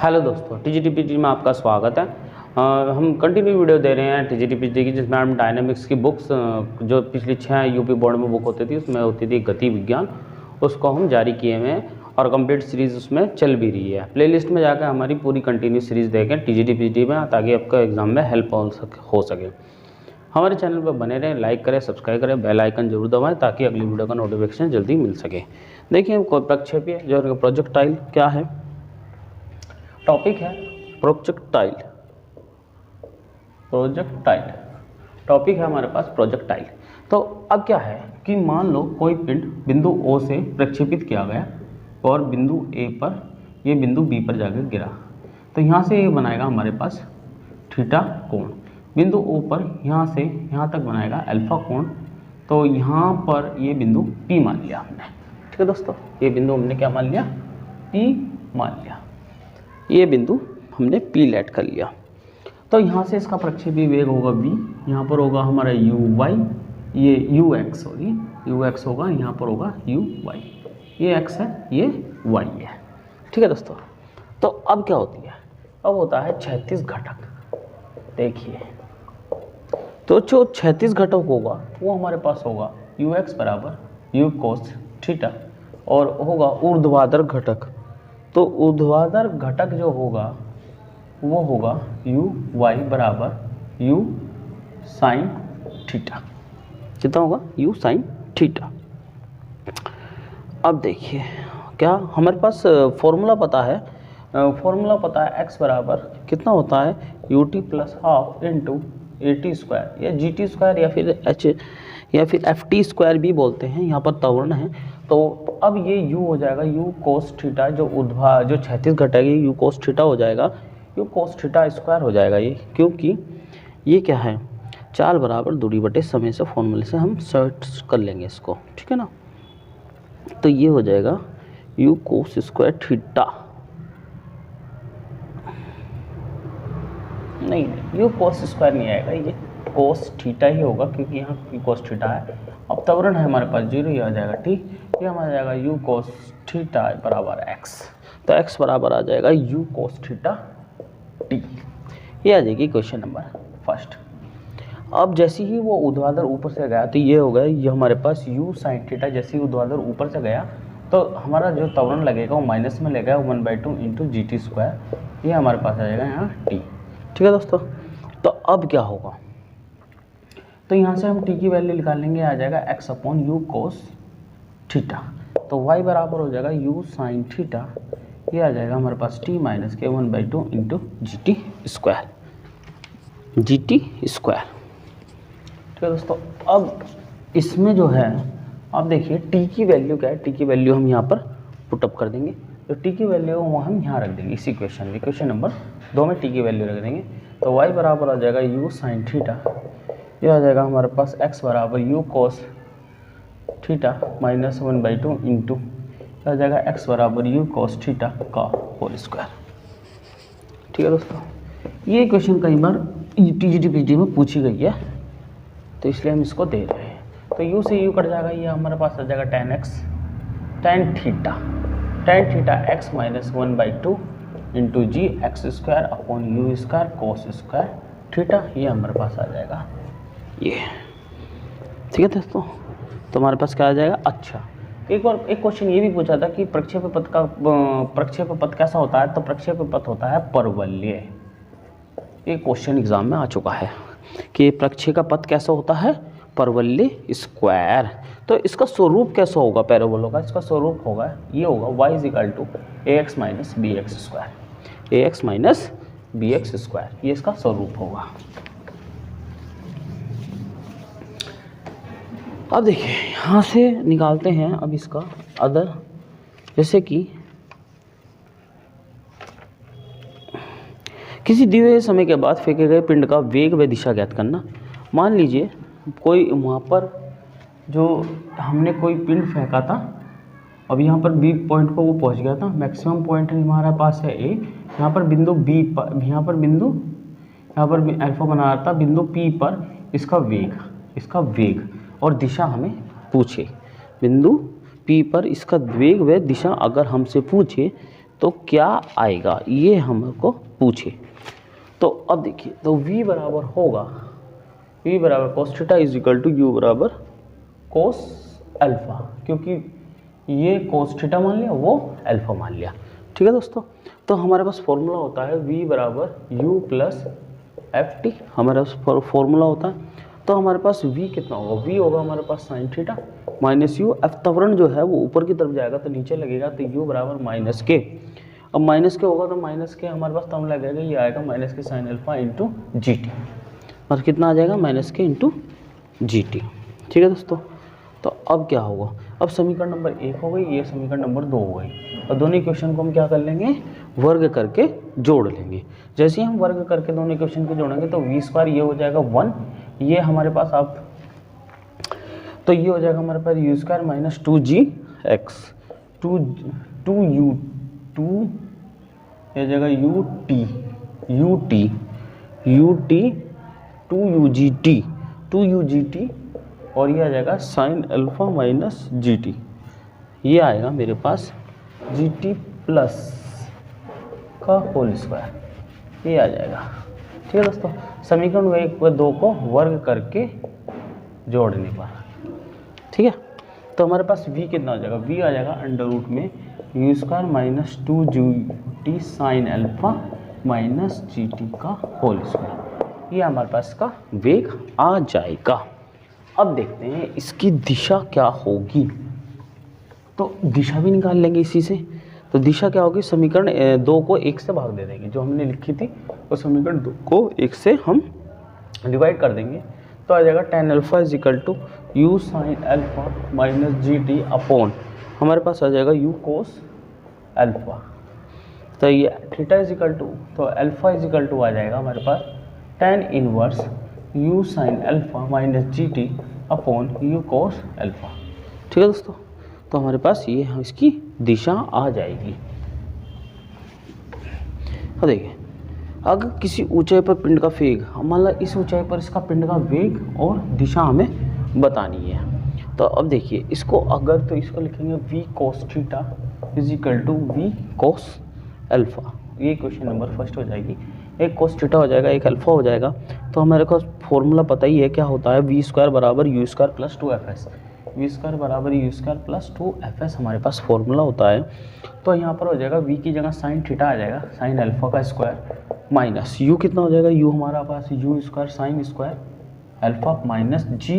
Hello दोस्तों, टीजीटीपीटी में आपका स्वागत है। हम कंटिन्यू वीडियो दे रहे हैं टीजीटीपीटी की, जिसमें हम डायनेमिक्स की बुक्स जो पिछली 6 यूपी बोर्ड में बुक होती थी उसमें होती थी गति विज्ञान, उसको हम जारी किए हुए हैं और कंप्लीट सीरीज़ उसमें चल भी रही है। प्लेलिस्ट में जाकर हमारी पूरी कंटिन्यू सीरीज़ देखें टीजीटीपीटी में, ताकि आपका एग्ज़ाम में हेल्प हो सके। हमारे चैनल पर बने रहें, लाइक करें, सब्सक्राइब करें, बेल आइकन जरूर दबाएं ताकि अगली वीडियो का नोटिफिकेशन जल्दी मिल सके। देखिए, प्रक्षेपीय जो प्रोजेक्टाइल क्या है, टॉपिक है प्रोजेक्टाइल। टॉपिक है हमारे पास प्रोजेक्टाइल। तो अब क्या है कि मान लो कोई पिंड बिंदु O से प्रक्षेपित किया गया और बिंदु A पर, ये बिंदु B पर जाकर गिरा, तो यहाँ से ये बनाएगा हमारे पास थीटा कोण। बिंदु O पर यहाँ से यहाँ तक बनाएगा अल्फा कोण। तो यहाँ पर ये बिंदु P मान लिया हमने। ठीक है दोस्तों, ये बिंदु हमने क्या मान लिया? P मान लिया। ये बिंदु हमने P लेट कर लिया। तो यहाँ से इसका प्रक्षेपी वेग होगा v, यहाँ पर होगा हमारा uy, ये ux होगा, यहाँ पर होगा uy। ये x है, ये y है। ठीक है दोस्तों, तो अब क्या होती है? अब होता है क्षैतिज घटक। देखिए, तो जो क्षैतिज घटक होगा वो हमारे पास होगा ux बराबर u cos थीटा, और होगा ऊर्ध्वाधर घटक। तो ऊर्ध्वाधर घटक जो होगा वो होगा u y बराबर u साइन थीटा। कितना होगा? u sine theta. अब देखिए, क्या हमारे पास फॉर्मूला पता है? x बराबर कितना होता है? ut plus half into A T square या जी टी स्क्वायर या फिर एफ टी स्क्वायर भी बोलते हैं, यहाँ पर त्वरण है। तो अब ये u हो जाएगा u कोस थीटा, जो क्षैतिज घटक है u कोस थीटा हो जाएगा, u कोस थीटा स्क्वायर हो जाएगा ये, क्योंकि ये क्या है? चाल बराबर दूरी बटे समय से फॉर्मूले से हम सर्च कर लेंगे इसको। ठीक है ना? तो ये हो जाएगा u कोस स्क्वायर थीटा, नहीं u कोस स्क्वायर नहीं आएगा, ये कोस थीटा ही होगा, क्योंकि यहाँ कोस थीटा है। अब त्वरण है हमारे पास 0, ये आ जाएगा ठीक, ये हमारा जाएगा u कोस थीटा बराबर x। तो x बराबर आ जाएगा u कोस थीटा t। ये आ जाएगी क्वेश्चन नंबर फर्स्ट। अब जैसे ही वो ऊर्ध्वाधर ऊपर से गया तो ये हो गया, ये हमारे पास u साइन थीटा। जैसे ही ऊर्ध्वाधर ऊपर से गया तो हमारा जो त्वरण लगेगा वो माइनस में लगेगा 1/2 इंटू जी टी स्क्वायर, ये हमारे पास आ जाएगा यहाँ t। ठीक है दोस्तों, तो अब क्या होगा? तो यहाँ से हम t की वैल्यू निकाल लेंगे, आ जाएगा x upon u cos theta. तो y बराबर हो जाएगा u साइन थीटा, ये आ जाएगा हमारे पास t माइनस के 1/2 इंटू जी टी स्क्वायर। ठीक है दोस्तों, अब इसमें जो है, अब देखिए t की वैल्यू क्या है? t की वैल्यू हम यहाँ पर पुटअप कर देंगे। तो t की वैल्यू वो हम यहाँ रख देंगे, इसी क्वेश्चन नंबर 2 में t की वैल्यू रख देंगे। तो y बराबर आ जाएगा u साइन थीटा, ये आ जाएगा हमारे पास x बराबर u cos theta minus 1/2 into आ जाएगा x बराबर u कोस थीटा का होल स्क्वायर। ठीक है दोस्तों, ये क्वेश्चन कई बार टीजीटीपीटी में पूछी गई है, तो इसलिए हम इसको दे रहे हैं। तो u से u कट जाएगा, ये हमारे पास आ जाएगा tan theta x minus 1/2 into g x square upon u square cos square theta, ये हमारे पास आ जाएगा ये। ठीक है दोस्तों, तो हमारे पास क्या आ जाएगा? अच्छा, एक क्वेश्चन ये भी पूछा था कि प्रक्षेप पथ कैसा होता है? तो प्रक्षेप पथ होता है परवलय। एक क्वेश्चन एग्जाम में आ चुका है कि प्रक्षेप का पथ कैसा होता है? परवलय स्क्वायर। तो इसका स्वरूप कैसा होगा पैराबोला का? इसका स्वरूप होगा, ये होगा y equal to ax minus b x square, ये इसका स्वरूप होगा। अब देखिए, यहाँ से निकालते हैं अब इसका अदर, जैसे कि किसी दिए हुए समय के बाद फेंके गए पिंड का वेग व दिशा ज्ञात करना। मान लीजिए कोई वहाँ पर जो हमने कोई पिंड फेंका था, अब यहाँ पर बी पॉइंट पर वो पहुँच गया था, मैक्सिमम पॉइंट हमारे पास है ए, यहाँ पर बिंदु बी पर, यहाँ पर अल्फा बना रहा था, बिंदु पी पर इसका वेग और दिशा हमें पूछे। बिंदु P पर इसका वेग व दिशा अगर हमसे पूछे तो क्या आएगा ये हमको पूछे। तो अब देखिए, तो v बराबर होगा, v बराबर cos theta is equal to u बराबर cos अल्फा, क्योंकि ये cos थीटा मान लिया, वो अल्फा मान लिया। ठीक है दोस्तों, तो हमारे पास फॉर्मूला होता है v बराबर u प्लस एफ टी, हमारे पास फॉर्मूला होता है। तो हमारे पास v कितना होगा, v होगा हमारे पास sine theta minus u, f त्वरण जो है वो ऊपर की तरफ जाएगा तो नीचे लगेगा, तो u बराबर माइनस के। अब माइनस के होगा तो माइनस के हमारे पास तब लगेगा, ये आएगा माइनस के sine alpha into G T, और कितना आ जाएगा माइनस के इंटू जी टी। ठीक है दोस्तों, तो अब क्या होगा, अब समीकरण नंबर 1 हो गई, ये समीकरण नंबर 2 हो गई, और दोनों इक्वेशन को हम क्या कर लेंगे, वर्ग करके जोड़ लेंगे। जैसे ही हम वर्ग करके दोनों इक्वेशन को जोड़ेंगे तो वी स्क्वायर ये हो जाएगा 1, ये हमारे पास आप, तो ये हो जाएगा हमारे पास u square minus 2g x, two u two, ये जाएगा यू टी 2 ug t, और ये आ जाएगा sine alpha minus g T, ये आएगा मेरे पास जी टी प्लस का होल स्क्वायर, ये आ जाएगा। ठीक है दोस्तों, समीकरण 1 व 2 को वर्ग करके जोड़ने पर। ठीक है, तो हमारे पास v कितना हो जाएगा, v आ जाएगा अंडर रूट में u square minus 2g sign alpha minus g T का होल स्क्वायर, ये हमारे पास का वेग आ जाएगा। अब देखते हैं इसकी दिशा क्या होगी, तो दिशा भी निकाल लेंगे इसी से। तो दिशा क्या होगी, समीकरण 2 को 1 से भाग दे देंगे, जो हमने लिखी थी वो समीकरण 2 को 1 से हम डिवाइड कर देंगे, तो आ जाएगा tan alpha is equal to u sine alpha minus g t upon, हमारे पास आ जाएगा यू कोस अल्फा, तो ये थीटा इज इक्वल टू, तो अल्फा इज इक्वल टू आ जाएगा हमारे पास tan inverse u sine alpha minus g t upon u cos alpha. ठीक है दोस्तों, तो हमारे पास ये इसकी दिशा आ जाएगी। अब देखिए, अगर किसी ऊंचाई पर पिंड का वेग, मान लो इस ऊंचाई पर इसका पिंड का वेग और दिशा हमें बतानी है, तो अब देखिए इसको अगर, तो इसको लिखेंगे v cos theta is equal to v cos alpha, ये क्वेश्चन नंबर फर्स्ट हो जाएगी। एक cos थीटा हो जाएगा, एक अल्फा हो जाएगा, तो हमारे को फॉर्मूला पता ही है क्या होता है, v स्क्वायर बराबर u square plus 2fs, v square बराबर यू स्क्वायर प्लस 2fs हमारे पास फॉर्मूला होता है। तो यहाँ पर हो जाएगा v की जगह साइन थीटा आ जाएगा, साइन अल्फा का स्क्वायर माइनस u कितना हो जाएगा, u हमारा पास u square sine square alpha minus g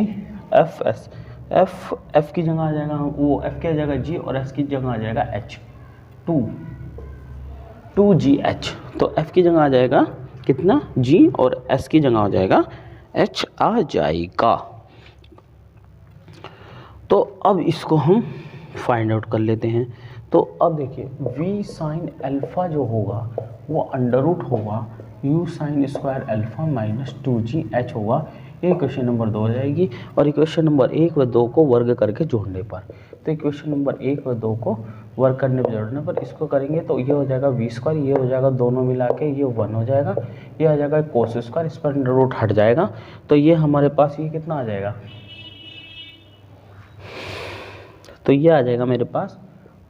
f s, f की जगह आ जाएगा, वो एफ की आ जाएगा g और एस की जगह आ जाएगा h, 2gh, तो f की जगह आ जाएगा कितना g और s की जगह आ जाएगा h आ जाएगा। तो अब इसको हम फाइंड आउट कर लेते हैं। तो अब देखिए v साइन अल्फा जो होगा वो अंडर रूट होगा u sign square alpha minus 2gh होगा, ये इक्वेशन नंबर 2 हो जाएगी। और इक्वेशन नंबर 1 व 2 को वर्ग करके जोड़ने पर, तो इक्वेशन नंबर 1 व 2 को वर्ग करने पर जोड़ने पर इसको करेंगे तो ये हो जाएगा वी स्क्वायर, ये हो जाएगा दोनों मिला के ये 1 हो जाएगा, ये आ जाएगा कोस स्क्वायर, इस पर अंडर रूट हट जाएगा, तो ये हमारे पास ये कितना आ जाएगा, तो ये आ जाएगा मेरे पास,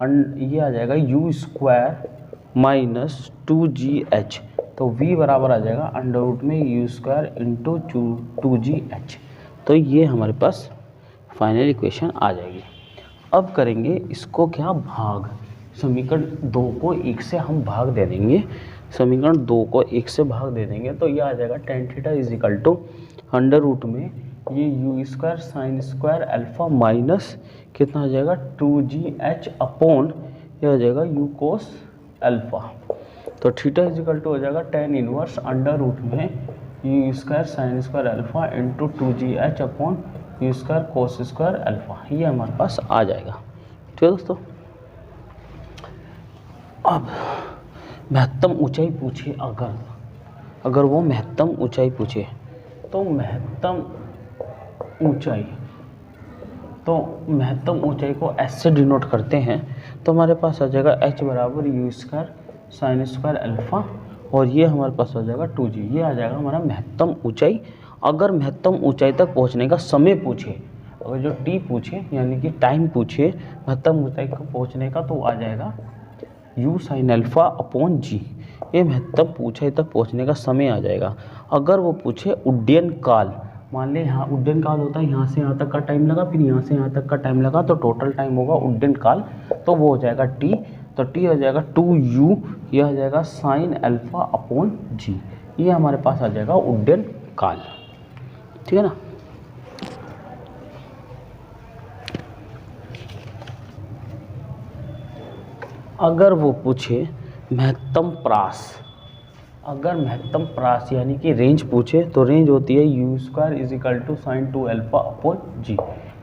ये आ जाएगा यू स्क्वायर माइनस 2gh, तो v बराबर आ जाएगा अंडर रूट में यू स्क्वायर इंटू 2gh, तो ये हमारे पास फाइनल इक्वेशन आ जाएगी। अब करेंगे इसको क्या, भाग, समीकरण 2 को 1 से हम भाग दे देंगे, समीकरण 2 को 1 से भाग दे देंगे तो ये आ जाएगा tan theta is equal to under root में ये u square sine square alpha minus कितना आ जाएगा 2gh अपॉन ये हो जाएगा यू कोस अल्फा, तो थीटा इज इक्वल टू हो जाएगा tan इनवर्स अंडर रूट में u square sine square alpha into 2gh upon u square cos square alpha, ये हमारे पास आ जाएगा। ठीक है दोस्तों, अब महत्तम ऊंचाई पूछे, अगर वो महत्तम ऊंचाई पूछे, तो महत्तम ऊंचाई को s से डिनोट करते हैं, तो हमारे पास आ जाएगा h बराबर u square sine square alpha, और ये हमारे पास आ जाएगा 2g, ये आ जाएगा हमारा महत्तम ऊंचाई। अगर महत्तम ऊंचाई तक पहुंचने का समय पूछे, अगर जो t पूछे यानी कि टाइम पूछे महत्तम ऊंचाई को पहुंचने का, तो आ जाएगा u sine alpha upon g. ये महत्तम पूछे तक पहुंचने का समय आ जाएगा। अगर वो पूछे उड्डयन काल, मान लें यहाँ उड्डयन काल होता है, यहाँ से यहाँ तक का टाइम लगा, फिर यहाँ से यहाँ तक का टाइम लगा, तो टोटल टाइम होगा उड्डयन काल, तो वो हो जाएगा t। तो t हो जाएगा 2u, यह आ जाएगा साइन अल्फा अपॉन जी। ये हमारे पास आ जाएगा उड्डयन काल, ठीक है ना। अगर वो पूछे महत्तम प्रास, अगर महत्तम प्रास यानी कि रेंज पूछे, तो रेंज होती है u square is equal to sine 2 alpha upon g.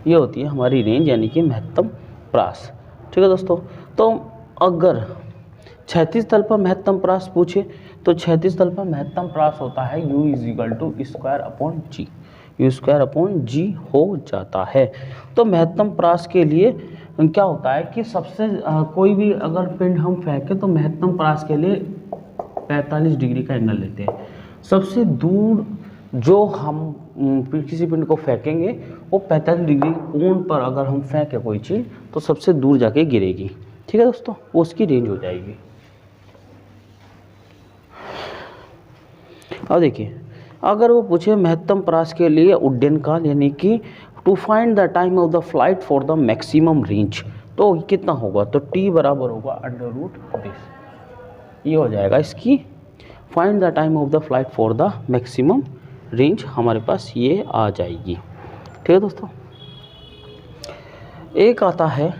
ये होती है हमारी रेंज यानी कि महत्तम प्रास, ठीक है दोस्तों। तो अगर क्षैतिज तल पर महत्तम प्रास पूछे, तो क्षैतिज तल पर महत्तम प्रास होता है u is equal to square upon g, u square upon g हो जाता है। तो महत्तम प्रास के लिए क्या होता है कि सबसे कोई भी अगर पिंड हम फेंकें तो महत्तम प्रास के लिए 45 डिग्री का एंगल लेते हैं। सबसे दूर जो हम किसी पिंड को फेंकेंगे वो 45 डिग्री कोण पर अगर हम फेंकें कोई चीज़, तो सबसे दूर जाके गिरेगी, ठीक है दोस्तों, वो उसकी रेंज हो जाएगी। अब देखिए, अगर वो पूछे महत्तम प्रास के लिए उड्डयन काल यानी कि to find the time of the flight for the maximum range, तो कितना होगा, तो t बराबर होगा अंडर रूट दिस। ये हो जाएगा इसकी find the time of the flight for the maximum range, हमारे पास ये आ जाएगी, ठीक है दोस्तों। एक आता है,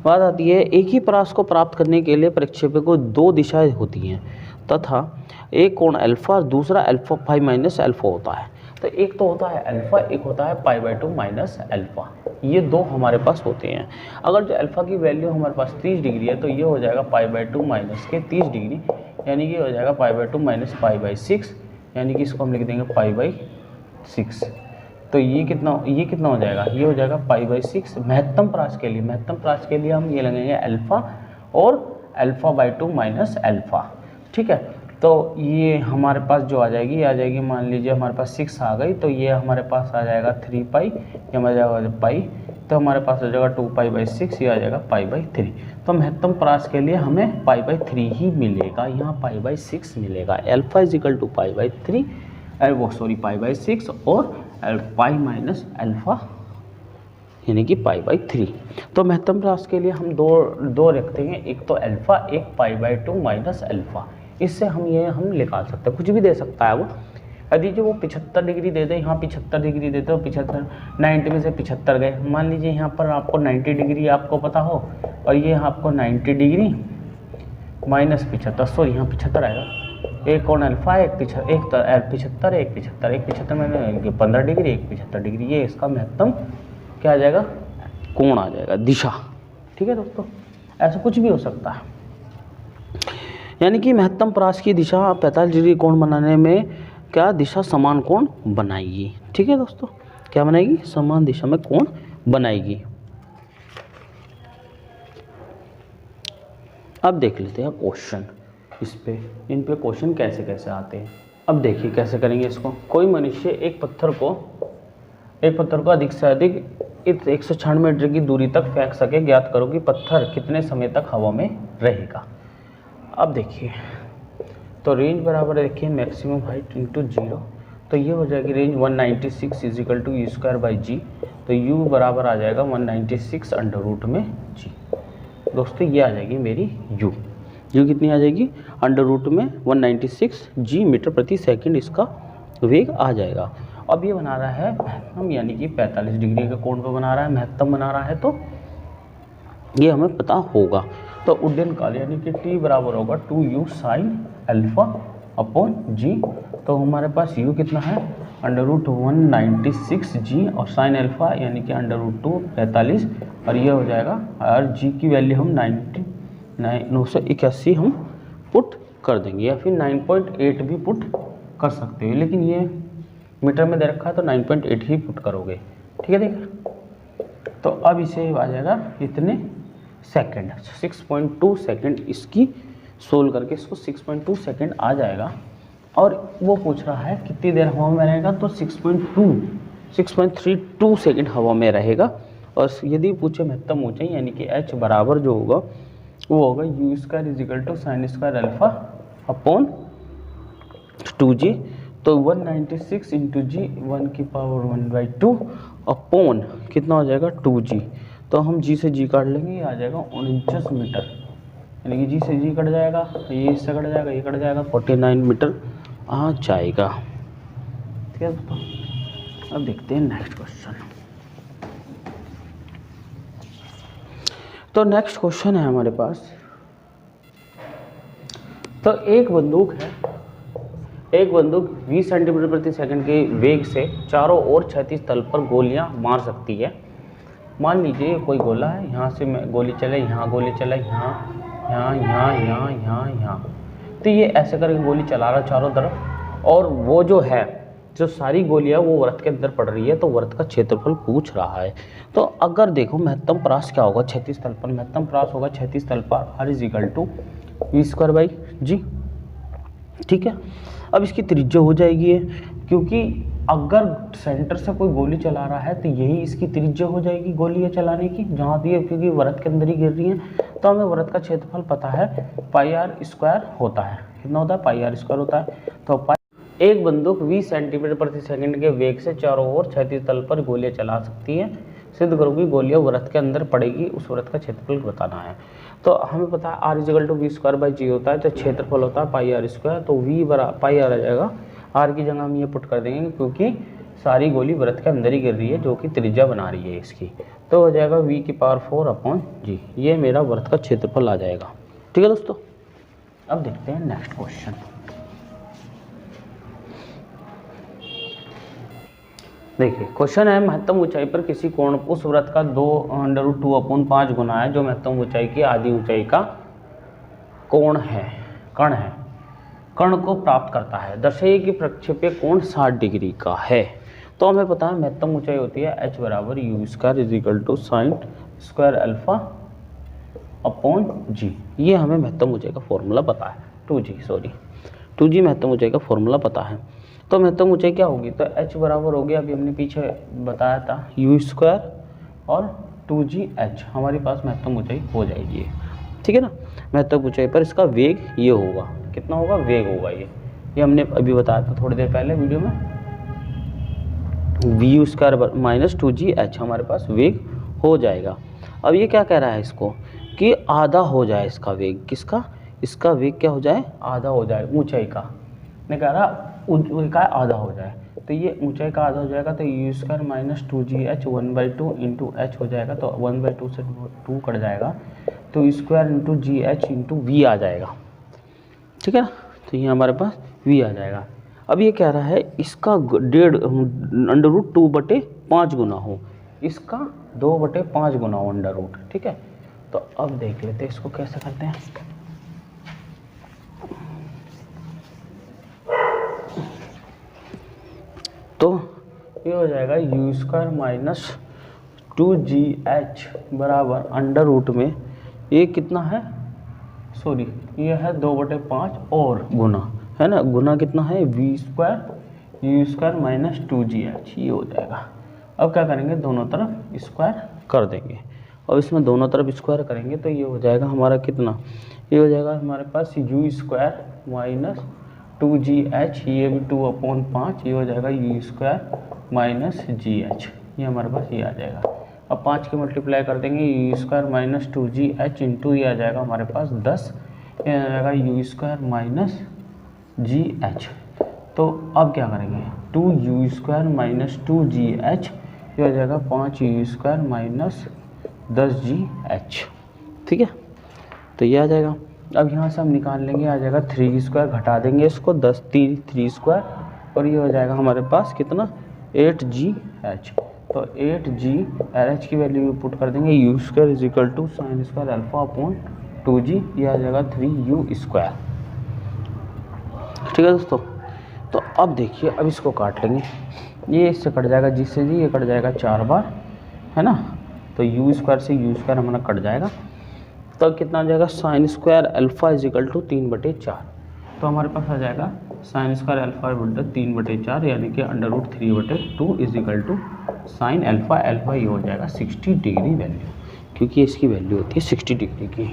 बात आती है, एक ही प्रास को प्राप्त करने के लिए प्रक्षेपक को दो दिशाएं होती हैं तथा एक कोण अल्फा और दूसरा अल्फा फाई माइनस अल्फा होता है। तो एक तो होता है अल्फा, एक होता है π/2 माइनस अल्फा, ये दो हमारे पास होते हैं। अगर जो अल्फा की वैल्यू हमारे पास 30 डिग्री है, तो ये हो जाएगा π/2 माइनस के 30 डिग्री, यानी कि हो जाएगा π/2 माइनस π/6, यानी कि इसको हम लिख देंगे π/6। तो ये कितना हो जाएगा, ये हो जाएगा π/6 महत्तम प्रास के लिए। महत्तम प्रास के लिए हम ये लगेंगे अल्फा और अल्फा/2 माइनस अल्फा, ठीक है। तो ये हमारे पास जो आ जाएगी, आ जाएगी, मान लीजिए हमारे पास 6 आ गई, तो ये हमारे पास आ जाएगा 3π, ये हमारा जाएगा पाई, तो हमारे पास आ जाएगा 2π/6, ये आ जाएगा π/3। तो महत्तम प्रास के लिए हमें π/3 ही मिलेगा, यहाँ π/6 मिलेगा। अल्फा इज इक्वल टू π/3 π/6 और पाई माइनस अल्फा यानी कि π/3। तो महत्तम प्रास के लिए हम दो रखते हैं, एक तो अल्फा, एक π/2 माइनस अल्फा। इससे हम निकाल सकते हैं, कुछ भी दे सकता है वो। यदि जो वो 75 डिग्री दे दे, यहाँ 75 डिग्री दे दो, 75 90 में से 75 गए, मान लीजिए यहाँ पर आपको 90 डिग्री आपको पता हो, और ये आपको 90 डिग्री माइनस 75, सॉरी यहाँ 75 आएगा, एक कोण अल्फा, एक 75, एक 75 में 15 डिग्री, एक 75 डिग्री, ये इसका महत्तम क्या आ जाएगा, कोण आ जाएगा, दिशा, ठीक है दोस्तों। ऐसा कुछ भी हो सकता है, यानी कि महत्तम प्रास की दिशा 45 डिग्री कोण बनाने में क्या दिशा समान कोण बनाएगी, ठीक है दोस्तों, क्या बनाएगी, समान दिशा में कोण बनाएगी। अब देख लेते हैं क्वेश्चन, इन पे क्वेश्चन कैसे कैसे आते हैं। अब देखिए कैसे करेंगे इसको। कोई मनुष्य एक पत्थर को अधिक से अधिक 196 मीटर की दूरी तक फेंक सके, ज्ञात करो कि पत्थर कितने समय तक हवा में रहेगा। अब देखिए, तो रेंज बराबर देखिए मैक्सिमम हाइट इंटू 0, तो ये हो जाएगी range 196 is equal to u square by g. तो यू बराबर आ जाएगा 196 अंडर रूट में जी। दोस्तों ये आ जाएगी मेरी यू कितनी आ जाएगी, अंडर रूट में 196 जी मीटर प्रति सेकंड इसका वेग आ जाएगा। अब ये बना रहा है महत्तम, यानी कि 45 डिग्री के कोण पर बना रहा है, महत्तम बना रहा है, तो ये हमें पता होगा। तो उड्डयन काल यानी कि t बराबर होगा 2u साइन अल्फा अपॉन जी। तो हमारे पास u कितना है, अंडर रूट 196 जी, और साइन अल्फा यानी कि अंडर रूट 2 45, और ये हो जाएगा, और g की वैल्यू हम 981 हम पुट कर देंगे, या फिर 9.8 भी पुट कर सकते हैं, लेकिन ये मीटर में दे रखा है तो 9.8 ही पुट करोगे, ठीक है। देखिए, तो अब इसे आ जाएगा इतने सेकंड, 6.2 सेकंड इसकी सोल्व करके इसको 6.2 सेकंड आ जाएगा। और वो पूछ रहा है कितनी देर हवा में रहेगा, तो 6.32 सेकंड हवा में रहेगा। और यदि पूछे महत्तम ऊंचाई यानी कि h बराबर जो होगा वो होगा u square is equal to sine square alpha upon 2g। तो 196 इंटू जी 1 की पावर 1/2 अपॉन कितना हो जाएगा 2g। तो हम g से g काट लेंगे, ये आ जाएगा 49 मीटर, यानी कि g से g कट जाएगा, ये इससे कट जाएगा, ये कट जाएगा, 49 मीटर आ जाएगा। ठीक है दोस्तों, अब देखते हैं नेक्स्ट क्वेश्चन। तो नेक्स्ट क्वेश्चन है हमारे पास, तो एक बंदूक है, एक बंदूक 20 सेंटीमीटर प्रति सेकंड के वेग से चारों ओर क्षैतिज तल पर गोलियां मार सकती है। मान लीजिए कोई गोला है, यहाँ से गोली चले, यहाँ गोली चले, यहाँ यहाँ यहाँ यहाँ यहाँ यहाँ, तो ये ऐसे करके गोली चला रहा है चारों तरफ, और वो जो है जो सारी गोलियां वो वृत्त के अंदर पड़ रही है, तो वृत्त का क्षेत्रफल पूछ रहा है। तो अगर देखो महत्तम प्रास क्या होगा क्षैतिज तल पर, महत्तम प्रास होगा क्षैतिज तल पर r is equal to v square by g. ठीक है, अब इसकी त्रिज्या हो जाएगी है, क्योंकि अगर सेंटर से कोई गोली चला रहा है तो यही इसकी त्रिज्या हो जाएगी गोली चलाने की, जहाँ भी है, क्योंकि वृत्त के अंदर ही गिर रही है। तो हमें वृत्त का क्षेत्रफल पता है पाई आर स्क्वायर होता है, कितना होता है पाई आर स्क्वायर होता है। तो एक बंदूक 20 सेंटीमीटर प्रति सेकंड के वेग से चारों ओर क्षैतिज तल पर गोलियां चला सकती है, सिद्ध करो कि गोलियां वृत्त के अंदर पड़ेगी, उस वृत्त का क्षेत्रफल बताना है। तो हमें पता है r is equal to v square by g होता है, तो क्षेत्रफल होता है पाई आर स्क्वायर, तो वी पाई आर आ जाएगा, आर की जगह हम ये पुट कर देंगे क्योंकि सारी गोली वृत्त के अंदर ही गिर रही है जो कि त्रिज्या बना रही है इसकी, तो हो जाएगा वी की पावर 4 अपॉन जी, ये मेरा वृत्त का क्षेत्रफल आ जाएगा। ठीक है दोस्तों, अब देखते हैं नेक्स्ट क्वेश्चन। देखिए क्वेश्चन है, महत्तम ऊंचाई पर किसी कोण उस वृत्त का 2√2/5 गुना है जो महत्तम ऊंचाई की आधी ऊंचाई का कोण है, कण है, कण को प्राप्त करता है। दर्शाइए कि प्रक्षेप्य कोण 60 डिग्री का है। तो हमें पता है महत्तम ऊंचाई होती है h बराबर u square is equal to sine square alpha upon g, ये हमें महत्तम ऊंचाई का फॉर्मूला पता है, 2g महत्तम ऊंचाई का फॉर्मूला पता है। तो महत्तम ऊंचाई क्या होगी, तो h बराबर हो गया, अभी हमने पीछे बताया था यू स्क्वायर और 2gh, हमारे पास महत्तम ऊंचाई हो जाएगी। ठीक है ना, महत्तम ऊंचाई पर इसका वेग ये होगा, कितना होगा वेग होगा ये हमने अभी बताया था थोड़ी देर पहले वीडियो में, we you square minus 2gh हमारे पास वेग हो जाएगा। अब ये क्या कह रहा है इसको कि आधा हो जाए इसका वेग, किसका, इसका वेग क्या हो जाए आधा हो जाए ऊंचाई का, मैं कह रहा ऊंचाई का आधा हो जाए, तो ये ऊंचाई का आधा हो जाएगा, तो u square minus 2gh 1/2 into h हो जाएगा, तो 1/2 से 2 कट जाएगा, तो square into g h into v आ जाएगा। ठीक है ना, तो ये हमारे पास v आ जाएगा। अब ये कह रहा है इसका 2/5 गुना हो, इसका 2/5 गुना हो अंडर रूट। ठीक है, तो अब देख लेते हैं इसको कैसे करते हैं। तो ये हो जाएगा यू स्क्वायर माइनस 2gh बराबर अंडर रूट में ये कितना है, सॉरी ये है 2/5 और गुना है ना, गुना कितना है v square u square minus 2gh, ये हो जाएगा। अब क्या करेंगे दोनों तरफ स्क्वायर कर देंगे, और इसमें दोनों तरफ स्क्वायर करेंगे तो ये हो जाएगा हमारा कितना, ये हो जाएगा हमारे पास यू स्क्वायर माइनस 2gh, ये भी 2/5, ये हो जाएगा यू स्क्वायर माइनस gh, ये हमारे पास ये आ जाएगा। अब 5 के मल्टीप्लाई कर देंगे, u square minus 2gh into ये आ जाएगा हमारे पास 10, ये आ जाएगा यू स्क्वायर माइनस gh। तो अब क्या करेंगे 2u स्क्वायर माइनस 2gh, ये हो जाएगा 5u स्क्वायर माइनस 10gh। ठीक है, तो ये आ जाएगा। अब यहाँ से हम निकाल लेंगे, आ जाएगा 3 स्क्वायर, घटा देंगे इसको 10 3 स्क्वायर, और ये हो जाएगा हमारे पास कितना 8gh। तो 8gh की वैल्यू पुट कर देंगे, u square is equal to sine square alpha upon 2g, ये आ जाएगा 3u स्क्वायर। ठीक है दोस्तों, तो अब देखिए अब इसको काट लेंगे, ये इससे कट जाएगा, जिससे जी ये कट जाएगा 4 बार है ना, तो यू स्क्वायर से यू स्क्वायर हमारा कट जाएगा, तो कितना आ जाएगा sine square alpha is equal to 3/4। तो हमारे पास आ जाएगा साइन स्क्वायर अल्फा 3/4, यानी कि under root 3/2 is equal to sine alpha, alpha ये हो जाएगा 60 डिग्री वैल्यू, क्योंकि इसकी वैल्यू होती है 60 डिग्री की।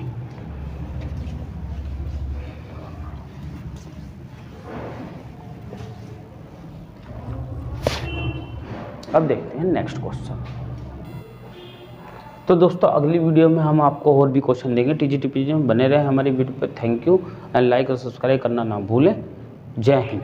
अब देखते हैं नेक्स्ट क्वेश्चन। तो दोस्तों अगली वीडियो में हम आपको और भी क्वेश्चन देंगे। TGT में बने रहे हमारी वीडियो पर। थैंक यू एंड लाइक और सब्सक्राइब करना ना भूलें। जय हिंद।